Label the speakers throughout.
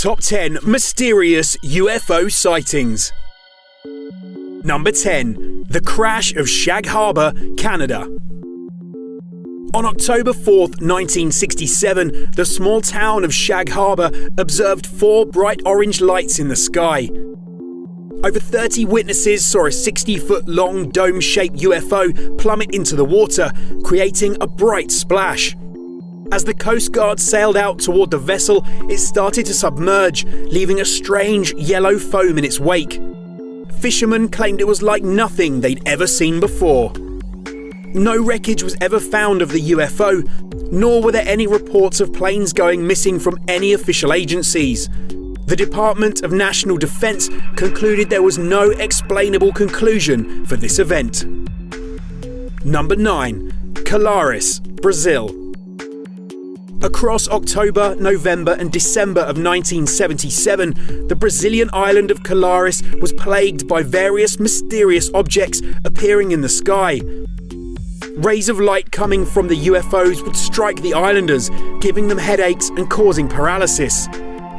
Speaker 1: Top 10 Mysterious UFO Sightings. Number 10. The Crash of Shag Harbour, Canada. On October 4th, 1967, the small town of Shag Harbour observed 4 bright orange lights in the sky. Over 30 witnesses saw a 60-foot-long dome-shaped UFO plummet into the water, creating a bright splash. As the Coast Guard sailed out toward the vessel, it started to submerge, leaving a strange yellow foam in its wake. Fishermen claimed it was like nothing they'd ever seen before. No wreckage was ever found of the UFO, nor were there any reports of planes going missing from any official agencies. The Department of National Defense concluded there was no explainable conclusion for this event. Number 9. Colares, Brazil. Across October, November and December of 1977, the Brazilian island of Colares was plagued by various mysterious objects appearing in the sky. Rays of light coming from the UFOs would strike the islanders, giving them headaches and causing paralysis.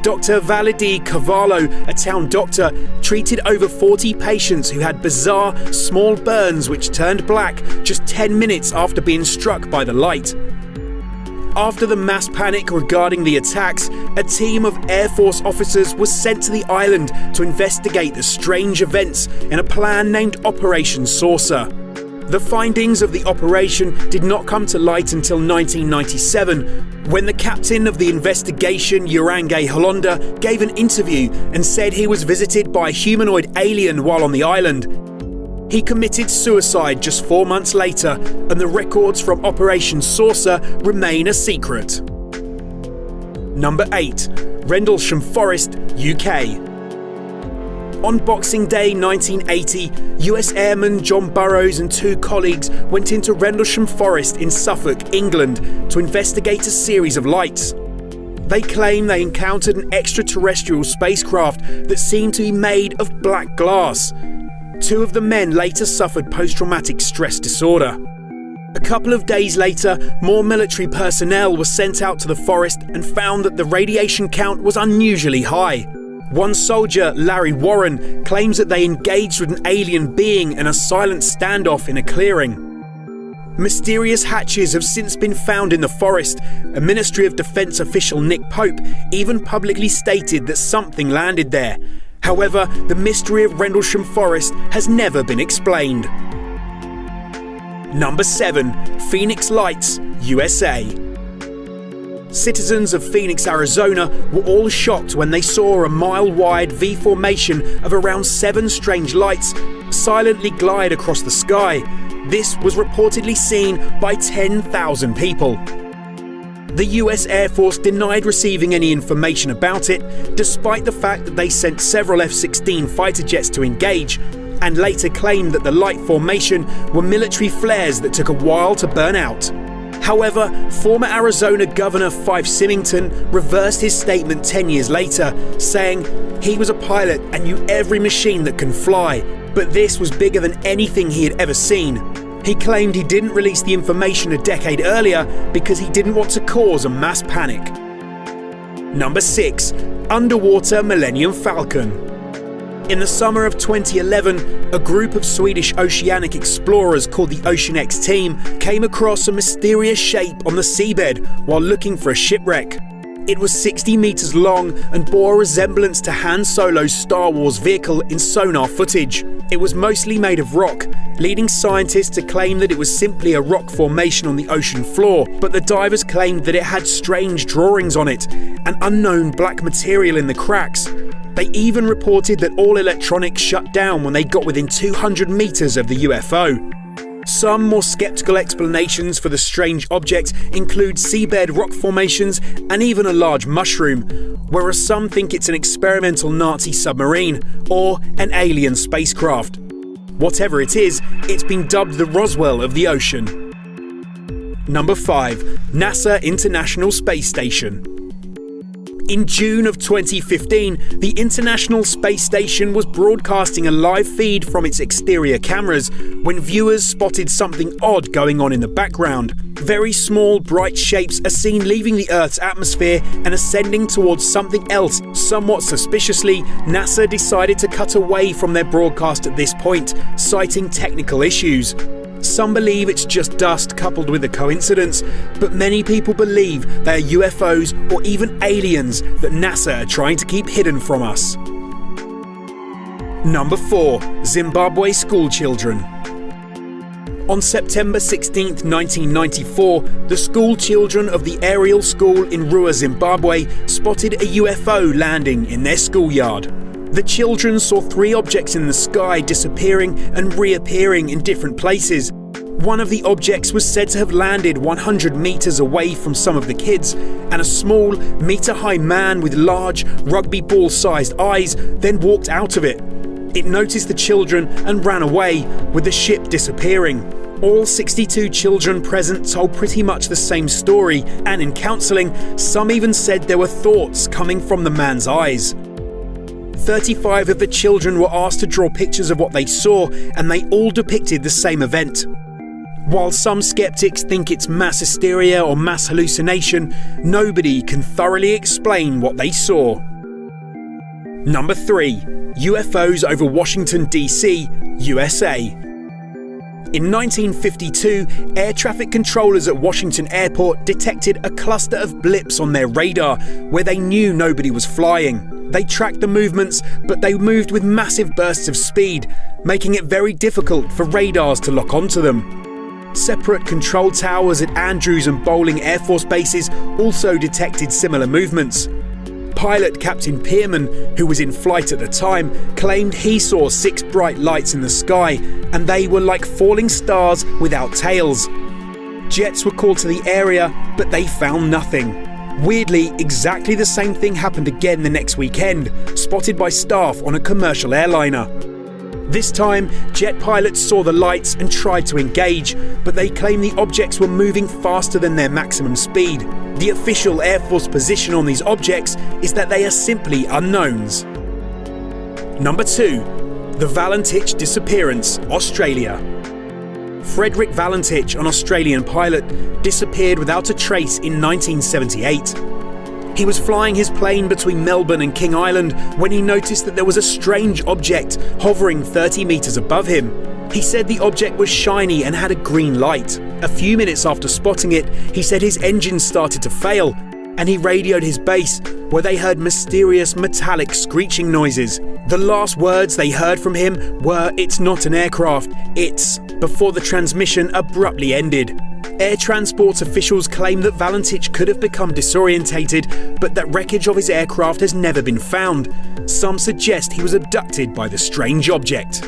Speaker 1: Dr. Valide Carvalho, a town doctor, treated over 40 patients who had bizarre, small burns which turned black just 10 minutes after being struck by the light. After the mass panic regarding the attacks, a team of Air Force officers was sent to the island to investigate the strange events in a plan named Operation Saucer. The findings of the operation did not come to light until 1997, when the captain of the investigation, Urange Holanda, gave an interview and said he was visited by a humanoid alien while on the island. He committed suicide just 4 months later, and the records from Operation Saucer remain a secret. Number 8. Rendlesham Forest, UK. On Boxing Day 1980, US Airman John Burroughs and 2 colleagues went into Rendlesham Forest in Suffolk, England, to investigate a series of lights. They claim they encountered an extraterrestrial spacecraft that seemed to be made of black glass. 2 of the men later suffered post-traumatic stress disorder. A couple of days later, more military personnel were sent out to the forest and found that the radiation count was unusually high. One soldier, Larry Warren, claims that they engaged with an alien being in a silent standoff in a clearing. Mysterious hatches have since been found in the forest. A Ministry of Defense official, Nick Pope, even publicly stated that something landed there. However, the mystery of Rendlesham Forest has never been explained. Number 7. Phoenix Lights, USA. Citizens of Phoenix, Arizona were all shocked when they saw a mile-wide V formation of around 7 strange lights silently glide across the sky. This was reportedly seen by 10,000 people. The US Air Force denied receiving any information about it, despite the fact that they sent several F-16 fighter jets to engage, and later claimed that the light formation were military flares that took a while to burn out. However, former Arizona Governor Fife Symington reversed his statement 10 years later, saying he was a pilot and knew every machine that can fly, but this was bigger than anything he had ever seen. He claimed he didn't release the information a decade earlier because he didn't want to cause a mass panic. Number 6. Underwater Millennium Falcon. In the summer of 2011, a group of Swedish oceanic explorers called the Ocean X Team came across a mysterious shape on the seabed while looking for a shipwreck. It was 60 meters long and bore a resemblance to Han Solo's Star Wars vehicle in sonar footage. It was mostly made of rock, leading scientists to claim that it was simply a rock formation on the ocean floor, but the divers claimed that it had strange drawings on it, and unknown black material in the cracks. They even reported that all electronics shut down when they got within 200 meters of the UFO. Some more skeptical explanations for the strange object include seabed rock formations and even a large mushroom, whereas some think it's an experimental Nazi submarine or an alien spacecraft. Whatever it is, it's been dubbed the Roswell of the ocean. Number 5. NASA International Space Station. In June of 2015, the International Space Station was broadcasting a live feed from its exterior cameras when viewers spotted something odd going on in the background. Very small, bright shapes are seen leaving the Earth's atmosphere and ascending towards something else. Somewhat suspiciously, NASA decided to cut away from their broadcast at this point, citing technical issues. Some believe it's just dust coupled with a coincidence, but many people believe they are UFOs or even aliens that NASA are trying to keep hidden from us. Number 4. Zimbabwe school children. On September 16, 1994, the school children of the Ariel School in Rua, Zimbabwe, spotted a UFO landing in their schoolyard. The children saw 3 objects in the sky disappearing and reappearing in different places. One of the objects was said to have landed 100 meters away from some of the kids, and a small, meter-high man with large, rugby ball-sized eyes then walked out of it. It noticed the children and ran away, with the ship disappearing. All 62 children present told pretty much the same story, and in counselling, some even said there were thoughts coming from the man's eyes. 35 of the children were asked to draw pictures of what they saw, and they all depicted the same event. While some skeptics think it's mass hysteria or mass hallucination, nobody can thoroughly explain what they saw. Number 3. UFOs over Washington, D.C., USA. In 1952, air traffic controllers at Washington Airport detected a cluster of blips on their radar where they knew nobody was flying. They tracked the movements, but they moved with massive bursts of speed, making it very difficult for radars to lock onto them. Separate control towers at Andrews and Bolling Air Force bases also detected similar movements. Pilot Captain Pearman, who was in flight at the time, claimed he saw 6 bright lights in the sky, and they were like falling stars without tails. Jets were called to the area, but they found nothing. Weirdly, exactly the same thing happened again the next weekend, spotted by staff on a commercial airliner. This time, jet pilots saw the lights and tried to engage, but they claim the objects were moving faster than their maximum speed. The official Air Force position on these objects is that they are simply unknowns. Number 2. The Valentich disappearance, Australia. Frederick Valentich, an Australian pilot, disappeared without a trace in 1978. He was flying his plane between Melbourne and King Island when he noticed that there was a strange object hovering 30 meters above him. He said the object was shiny and had a green light. A few minutes after spotting it, he said his engines started to fail, and he radioed his base, where they heard mysterious metallic screeching noises. The last words they heard from him were, "It's not an aircraft, it's," before the transmission abruptly ended. Air transport officials claim that Valentich could have become disorientated, but that wreckage of his aircraft has never been found. Some suggest he was abducted by the strange object.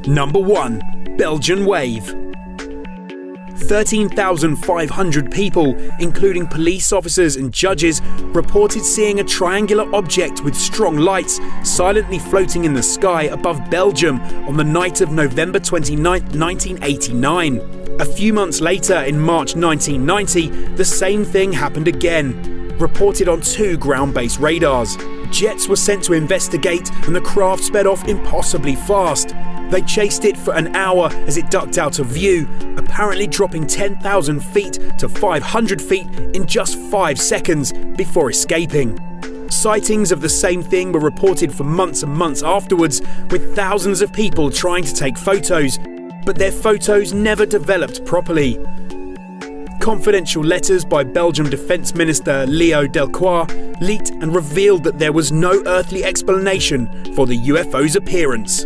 Speaker 1: Number 1. Belgian wave. 13,500 people, including police officers and judges, reported seeing a triangular object with strong lights silently floating in the sky above Belgium on the night of November 29, 1989. A few months later, in March 1990, the same thing happened again, reported on 2 ground-based radars. Jets were sent to investigate, and the craft sped off impossibly fast. They chased it for an hour as it ducked out of view, apparently dropping 10,000 feet to 500 feet in just 5 seconds before escaping. Sightings of the same thing were reported for months and months afterwards, with thousands of people trying to take photos, but their photos never developed properly. Confidential letters by Belgium Defence Minister Leo Delcroix leaked and revealed that there was no earthly explanation for the UFO's appearance.